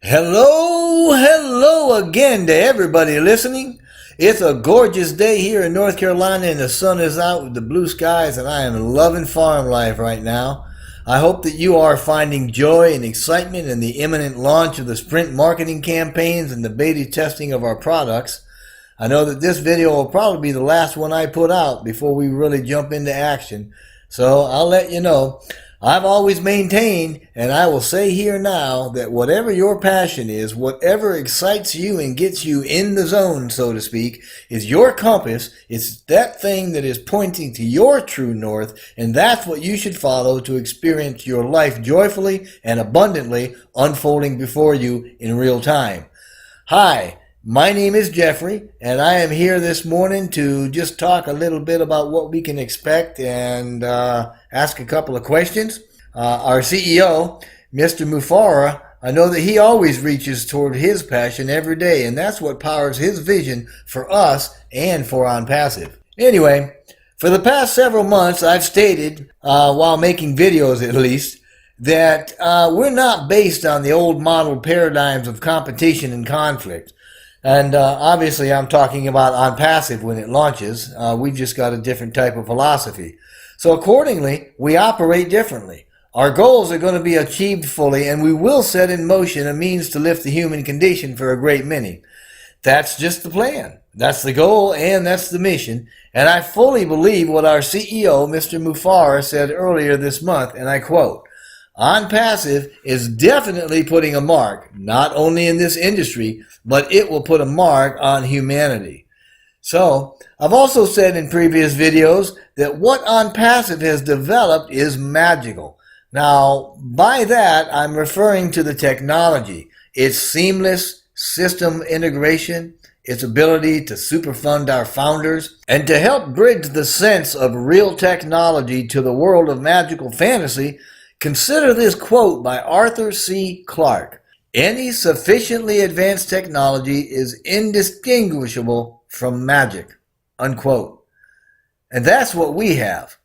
Hello again to everybody listening. It's a gorgeous day here in North Carolina and the sun is out with the blue skies and I am loving farm life right now. I hope that you are finding joy and excitement in the imminent launch of the sprint marketing campaigns and the beta testing of our products. I know that this video will probably be the last one I put out before we really jump into action. So I'll let you know. I've always maintained, and I will say here now, that whatever your passion is, whatever excites you and gets you in the zone, so to speak, is your compass. It's that thing that is pointing to your true north, and that's what you should follow to experience your life joyfully and abundantly unfolding before you in real time. Hi. My name is Jeffrey, and I am here this morning to just talk a little bit about what we can expect and ask a couple of questions. Our CEO, Mr. Mufareh, I know that he always reaches toward his passion every day, and that's what powers his vision for us and for ONPASSIVE. Anyway, for the past several months, I've stated, while making videos at least, that we're not based on the old model paradigms of competition and conflict. And obviously I'm talking about ONPASSIVE when it launches. We've just got a different type of philosophy. So accordingly, we operate differently. Our goals are going to be achieved fully, and we will set in motion a means to lift the human condition for a great many. That's just the plan. That's the goal, and that's the mission. And I fully believe what our CEO, Mr. Mufareh, said earlier this month, and I quote, ONPASSIVE is definitely putting a mark, not only in this industry, but it will put a mark on humanity. So, I've also said in previous videos that what ONPASSIVE has developed is magical. Now, by that, I'm referring to the technology, its seamless system integration, its ability to superfund our founders, and to help bridge the sense of real technology to the world of magical fantasy. Consider this quote by Arthur C. Clarke. Any sufficiently advanced technology is indistinguishable from magic. Unquote. And that's what we have.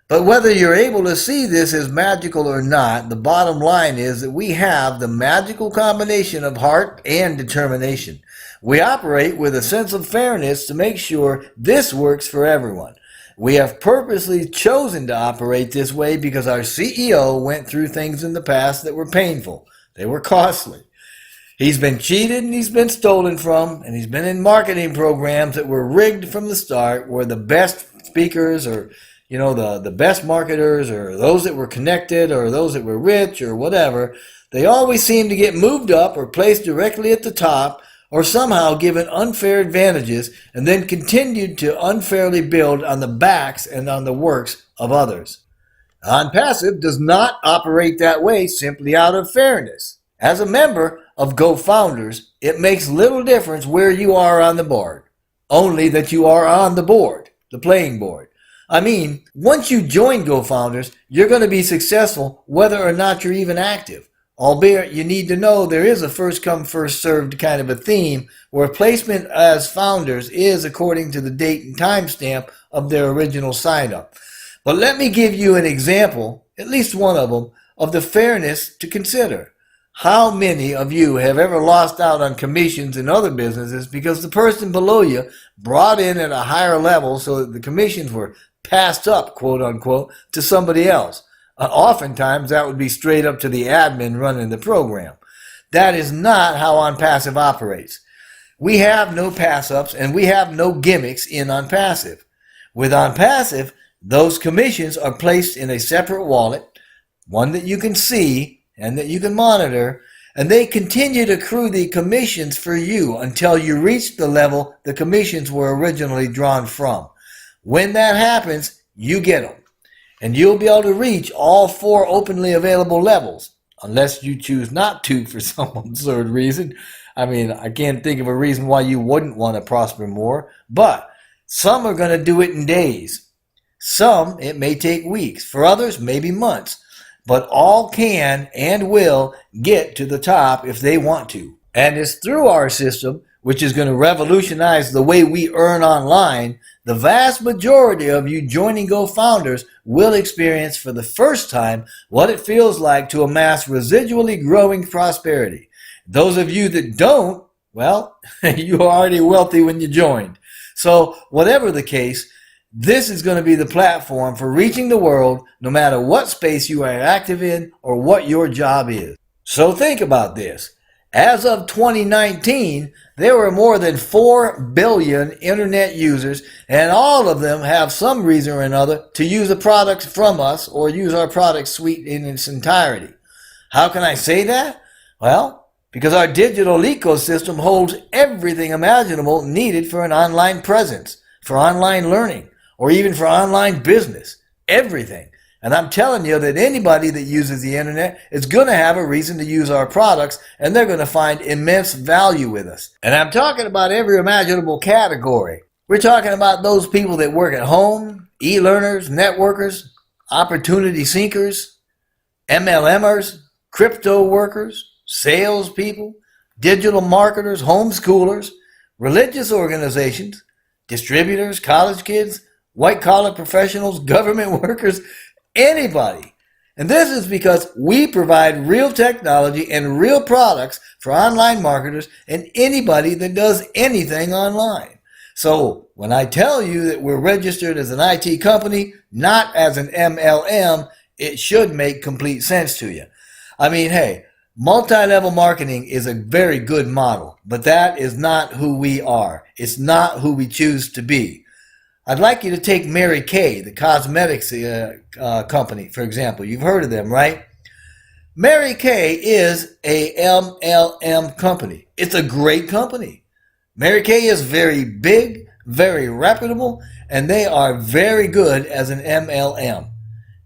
But whether you're able to see this as magical or not, the bottom line is that we have the magical combination of heart and determination. We operate with a sense of fairness to make sure this works for everyone. We have purposely chosen to operate this way because our CEO went through things in the past that were painful. They were costly. He's been cheated and he's been stolen from, and he's been in marketing programs that were rigged from the start, where the best speakers or, the best marketers or those that were connected or those that were rich or whatever, they always seemed to get moved up or placed directly at the top, or somehow given unfair advantages, and then continued to unfairly build on the backs and on the works of others. ONPASSIVE does not operate that way simply out of fairness. As a member of GoFounders, it makes little difference where you are on the board, only that you are on the board, the playing board. I mean, once you join GoFounders, you're going to be successful whether or not you're even active. Albeit, you need to know there is a first-come, first-served kind of a theme where placement as founders is according to the date and timestamp of their original sign-up. But let me give you an example, at least one of them, of the fairness to consider. How many of you have ever lost out on commissions in other businesses because the person below you brought in at a higher level so that the commissions were passed up, quote-unquote, to somebody else? Oftentimes, that would be straight up to the admin running the program. That is not how ONPASSIVE operates. We have no pass-ups and we have no gimmicks in ONPASSIVE. With ONPASSIVE, those commissions are placed in a separate wallet, one that you can see and that you can monitor, and they continue to accrue the commissions for you until you reach the level the commissions were originally drawn from. When that happens, you get them. And you'll be able to reach all 4 openly available levels, unless you choose not to for some absurd reason. I mean, I can't think of a reason why you wouldn't want to prosper more, but some are going to do it in days. Some, it may take weeks. For others, maybe months. But all can and will get to the top if they want to. And it's through our system, which is going to revolutionize the way we earn online, the vast majority of you joining GoFounders will experience for the first time what it feels like to amass residually growing prosperity. Those of you that don't, well, you were already wealthy when you joined. So whatever the case, this is going to be the platform for reaching the world no matter what space you are active in or what your job is. So think about this. As of 2019, there were more than 4 billion internet users, and all of them have some reason or another to use the products from us or use our product suite in its entirety. How can I say that? Well, because our digital ecosystem holds everything imaginable needed for an online presence, for online learning, or even for online business. Everything. And I'm telling you that anybody that uses the internet is going to have a reason to use our products, and they're going to find immense value with us. And I'm talking about every imaginable category. We're talking about those people that work at home, e-learners, networkers, opportunity seekers, MLMers, crypto workers, salespeople, digital marketers, homeschoolers, religious organizations, distributors, college kids, white-collar professionals, government workers, anybody. And this is because we provide real technology and real products for online marketers and anybody that does anything online. So when I tell you that we're registered as an IT company, not as an MLM, it should make complete sense to you. I mean, hey, multi-level marketing is a very good model, but that is not who we are. It's not who we choose to be. I'd like you to take Mary Kay, the cosmetics company, for example. You've heard of them, right? Mary Kay is a MLM company. It's a great company. Mary Kay is very big, very reputable, and they are very good as an MLM.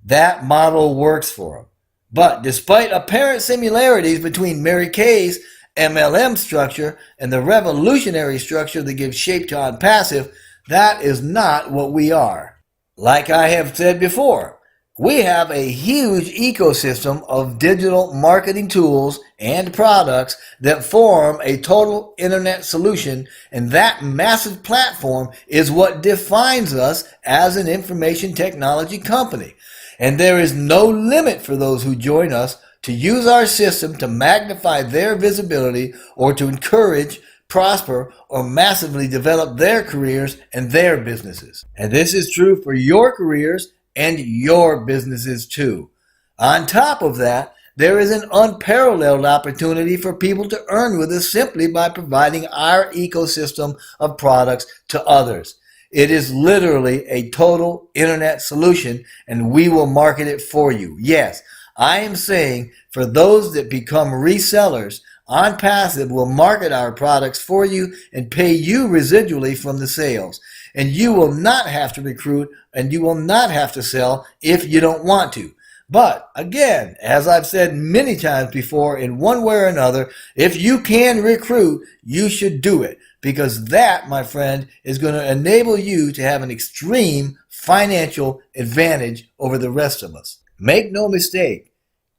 That model works for them. But despite apparent similarities between Mary Kay's MLM structure and the revolutionary structure that gives shape to ONPASSIVE, that is not what we are. Like I have said before, we have a huge ecosystem of digital marketing tools and products that form a total internet solution, and that massive platform is what defines us as an information technology company. And there is no limit for those who join us to use our system to magnify their visibility or to encourage, prosper, or massively develop their careers and their businesses. And this is true for your careers and your businesses too. On top of that, there is an unparalleled opportunity for people to earn with us simply by providing our ecosystem of products to others. It is literally a total internet solution, and we will market it for you. Yes, I am saying for those that become resellers, ONPASSIVE will market our products for you and pay you residually from the sales. And you will not have to recruit and you will not have to sell if you don't want to. But again, as I've said many times before, in one way or another, if you can recruit, you should do it. Because that, my friend, is going to enable you to have an extreme financial advantage over the rest of us. Make no mistake.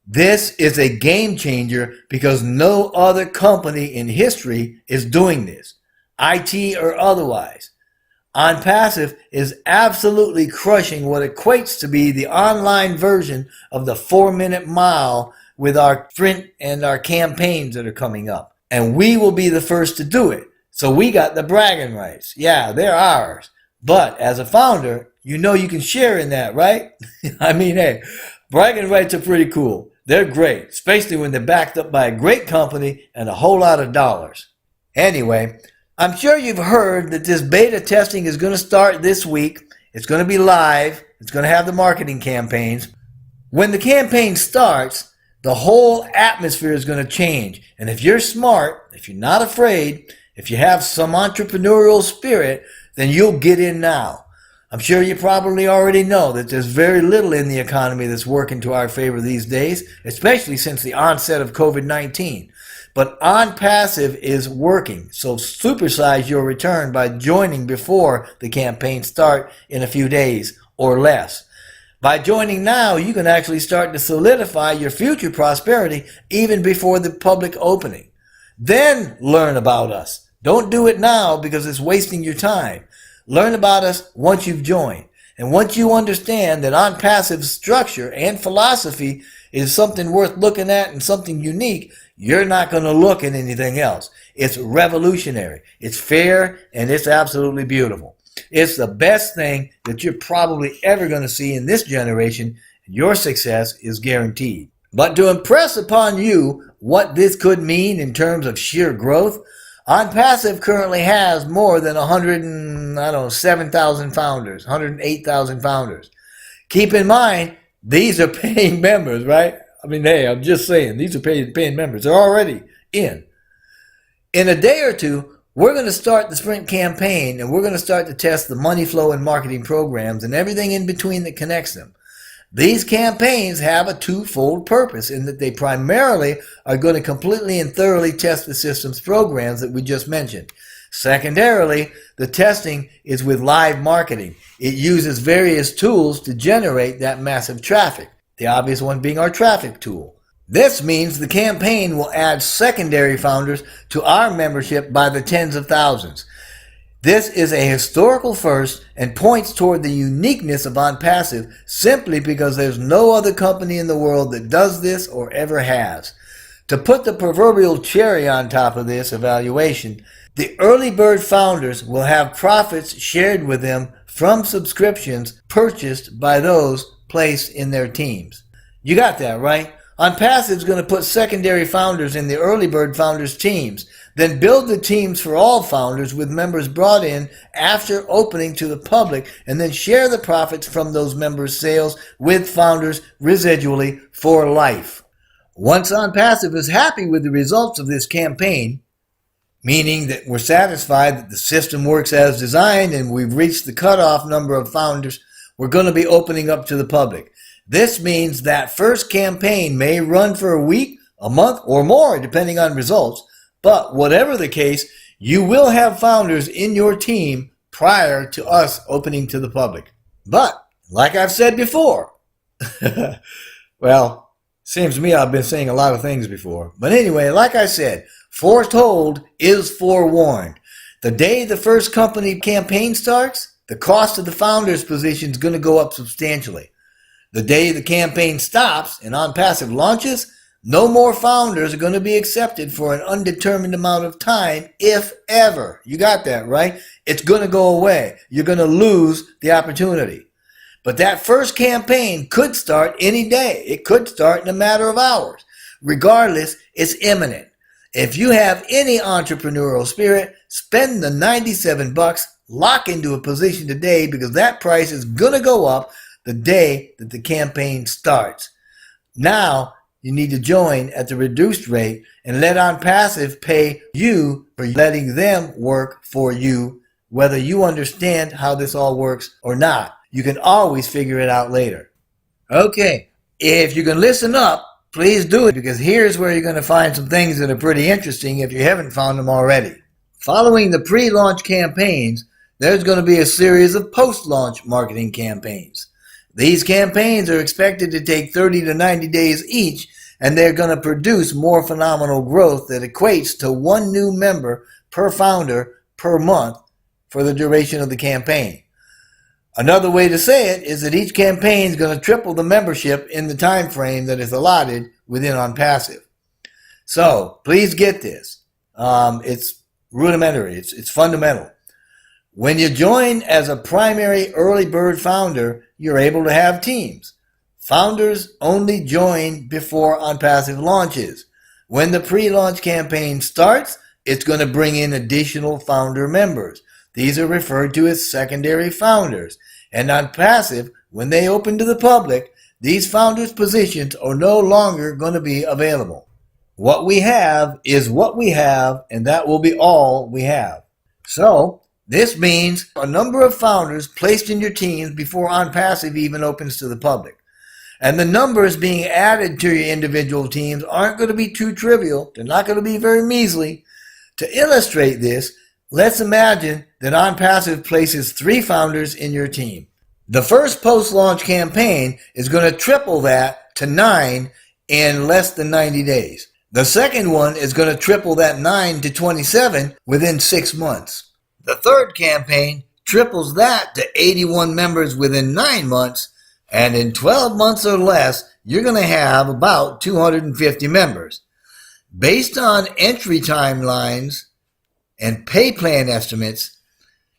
This is a game changer because no other company in history is doing this, IT or otherwise. ONPASSIVE is absolutely crushing what equates to be the online version of the 4-minute mile with our sprint and our campaigns that are coming up. And we will be the first to do it. So we got the bragging rights. Yeah, they're ours. But as a founder, you know you can share in that, right? I mean, hey, bragging rights are pretty cool. They're great, especially when they're backed up by a great company and a whole lot of dollars. Anyway, I'm sure you've heard that this beta testing is going to start this week. It's going to be live. It's going to have the marketing campaigns. When the campaign starts, the whole atmosphere is going to change. And if you're smart, if you're not afraid, if you have some entrepreneurial spirit, then you'll get in now. I'm sure you probably already know that there's very little in the economy that's working to our favor these days, especially since the onset of COVID-19. But ONPASSIVE is working, so supersize your return by joining before the campaign start in a few days or less. By joining now, you can actually start to solidify your future prosperity even before the public opening. Then learn about us. Don't do it now because it's wasting your time. Learn about us once you've joined. And once you understand that ONPASSIVE's structure and philosophy is something worth looking at and something unique, you're not going to look at anything else. It's revolutionary, it's fair, and it's absolutely beautiful. It's the best thing that you're probably ever going to see in this generation. Your success is guaranteed. But to impress upon you what this could mean in terms of sheer growth, ONPASSIVE currently has more than 7,000 founders, 108,000 founders. Keep in mind, these are paying members, right? I mean, hey, I'm just saying, these are paying members. They're already in. In a day or two, we're going to start the sprint campaign, and we're going to start to test the money flow and marketing programs and everything in between that connects them. These campaigns have a twofold purpose in that they primarily are going to completely and thoroughly test the system's programs that we just mentioned. Secondarily, the testing is with live marketing. It uses various tools to generate that massive traffic, the obvious one being our traffic tool. This means the campaign will add secondary founders to our membership by the tens of thousands. This is a historical first and points toward the uniqueness of ONPASSIVE simply because there's no other company in the world that does this or ever has. To put the proverbial cherry on top of this evaluation, the early bird founders will have profits shared with them from subscriptions purchased by those placed in their teams. You got that, right? ONPASSIVE is going to put secondary founders in the early bird founders' teams, then build the teams for all founders with members brought in after opening to the public, and then share the profits from those members' sales with founders residually for life. Once ONPASSIVE is happy with the results of this campaign, meaning that we're satisfied that the system works as designed and we've reached the cutoff number of founders, we're going to be opening up to the public. This means that first campaign may run for a week, a month, or more, depending on results. But whatever the case, you will have founders in your team prior to us opening to the public. But, like I've said before, well, seems to me I've been saying a lot of things before. But anyway, like I said, foretold is forewarned. The day the first company campaign starts, the cost of the founder's position is going to go up substantially. The day the campaign stops and ONPASSIVE launches, no more founders are going to be accepted for an undetermined amount of time, if ever. You got that, right? It's going to go away. You're going to lose the opportunity. But that first campaign could start any day. It could start in a matter of hours. Regardless, it's imminent. If you have any entrepreneurial spirit, spend the $97, lock into a position today because that price is going to go up the day that the campaign starts. Now, you need to join at the reduced rate and let ONPASSIVE pay you for letting them work for you, whether you understand how this all works or not. You can always figure it out later. Okay, if you can listen up, please do it, because here's where you're going to find some things that are pretty interesting if you haven't found them already. Following the pre-launch campaigns, there's going to be a series of post-launch marketing campaigns. These campaigns are expected to take 30 to 90 days each, and they're going to produce more phenomenal growth that equates to one new member per founder per month for the duration of the campaign. Another way to say it is that each campaign is going to triple the membership in the time frame that is allotted within ONPASSIVE. So please get this. It's rudimentary. It's fundamental. When you join as a primary early bird founder, you're able to have teams. Founders only join before ONPASSIVE launches. When the pre-launch campaign starts, it's going to bring in additional founder members. These are referred to as secondary founders. And ONPASSIVE, when they open to the public, these founders' positions are no longer going to be available. What we have is what we have, and that will be all we have. So, this means a number of founders placed in your teams before ONPASSIVE even opens to the public. And the numbers being added to your individual teams aren't going to be too trivial. They're not going to be very measly. To illustrate this, let's imagine that ONPASSIVE places 3 founders in your team. The first post-launch campaign is going to triple that to 9 in less than 90 days. The second one is going to triple that 9 to 27 within 6 months. The third campaign triples that to 81 members within 9 months, And in 12 months or less, you're going to have about 250 members. Based on entry timelines and pay plan estimates,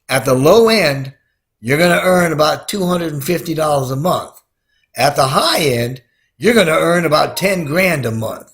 at the low end, you're going to earn about $250 a month. At the high end, you're going to earn about 10 grand a month.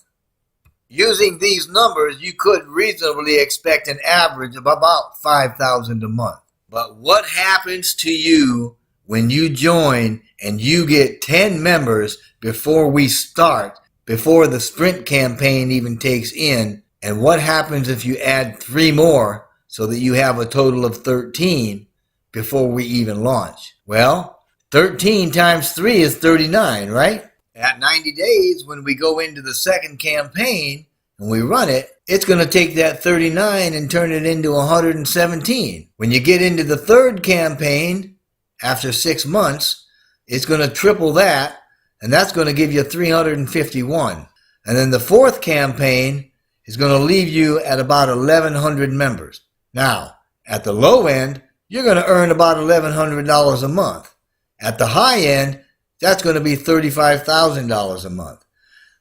Using these numbers, you could reasonably expect an average of about $5,000 a month. But what happens to you when you join and you get 10 members before we start, before the sprint campaign even takes in? And what happens if you add 3 more so that you have a total of 13 before we even launch? Well, 13 times 3 is 39, right? At 90 days, when we go into the second campaign and we run it, it's going to take that 39 and turn it into 117. When you get into the third campaign, after 6 months, it's going to triple that, and that's going to give you 351. And then the fourth campaign is going to leave you at about 1,100 members. Now, at the low end, you're going to earn about $1,100 a month. At the high end, that's going to be $35,000 a month.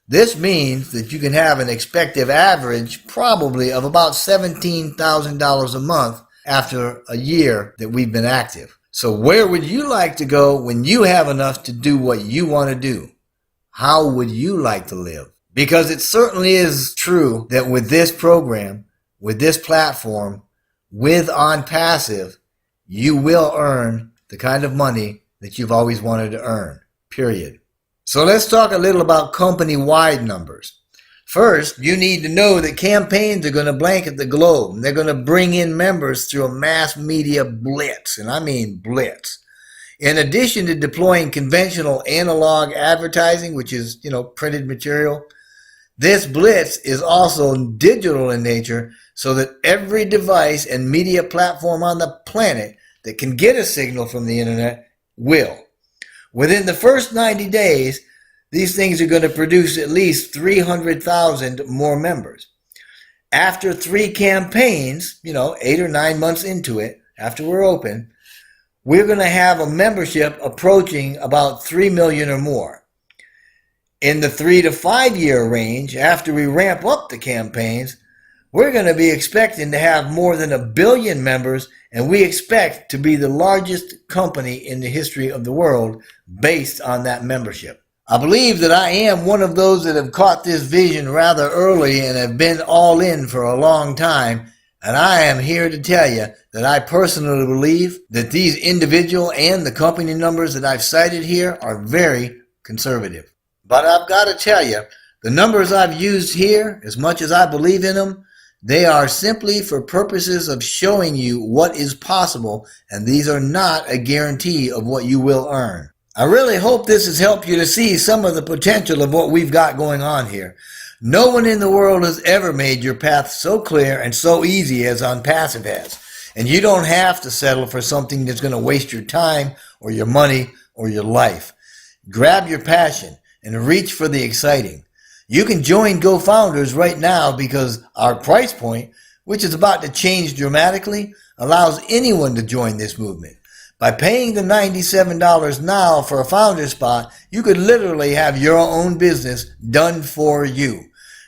This means that you can have an expected average probably of about $17,000 a month after a year that we've been active. So where would you like to go when you have enough to do what you want to do? How would you like to live? Because it certainly is true that with this program, with this platform, with ONPASSIVE, you will earn the kind of money that you've always wanted to earn, period. So let's talk a little about company-wide numbers. First, you need to know that campaigns are going to blanket the globe. They're going to bring in members through a mass media blitz, and I mean blitz. In addition to deploying conventional analog advertising, which is, printed material, this blitz is also digital in nature so that every device and media platform on the planet that can get a signal from the internet will. Within the first 90 days, these things are going to produce at least 300,000 more members. After 3 campaigns, 8 or 9 months into it, after we're open, we're going to have a membership approaching about 3 million or more. In the 3 to 5 year range, after we ramp up the campaigns, we're going to be expecting to have more than 1 billion members, and we expect to be the largest company in the history of the world based on that membership. I believe that I am one of those that have caught this vision rather early and have been all in for a long time, and I am here to tell you that I personally believe that these individual and the company numbers that I've cited here are very conservative. But I've got to tell you, the numbers I've used here, as much as I believe in them, they are simply for purposes of showing you what is possible, and these are not a guarantee of what you will earn. I really hope this has helped you to see some of the potential of what we've got going on here. No one in the world has ever made your path so clear and so easy as ONPASSIVE has. And you don't have to settle for something that's going to waste your time or your money or your life. Grab your passion and reach for the exciting. You can join GoFounders right now because our price point, which is about to change dramatically, allows anyone to join this movement. By paying the $97 now for a founder spot, you could literally have your own business done for you.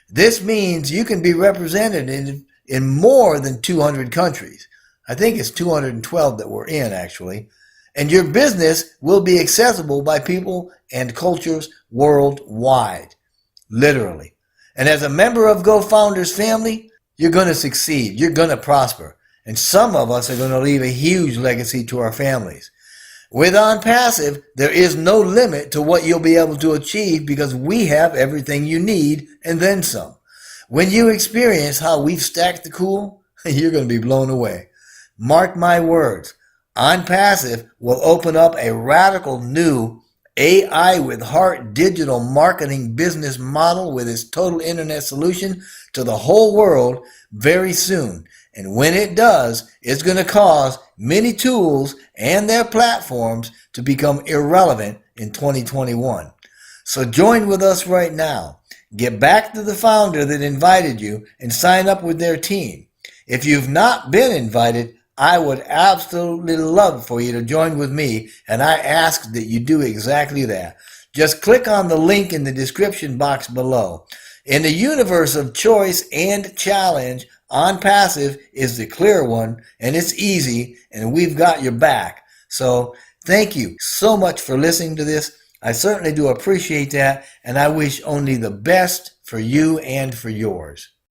This means you can be represented in more than 200 countries. I think it's 212 that we're in, actually. And your business will be accessible by people and cultures worldwide. Literally. And as a member of GoFounders family, you're going to succeed. You're going to prosper. And some of us are going to leave a huge legacy to our families. With ONPASSIVE, there is no limit to what you'll be able to achieve because we have everything you need and then some. When you experience how we've stacked the cool, you're going to be blown away. Mark my words. ONPASSIVE will open up a radical new AI with heart digital marketing business model with its total internet solution to the whole world very soon. And when it does, it's going to cause many tools and their platforms to become irrelevant in 2021. So join with us right now. Get back to the founder that invited you and sign up with their team. If you've not been invited, I would absolutely love for you to join with me, and I ask that you do exactly that. Just click on the link in the description box below. In the universe of choice and challenge, ONPASSIVE is the clear one, and it's easy, and we've got your back. So thank you so much for listening to this. I certainly do appreciate that, and I wish only the best for you and for yours.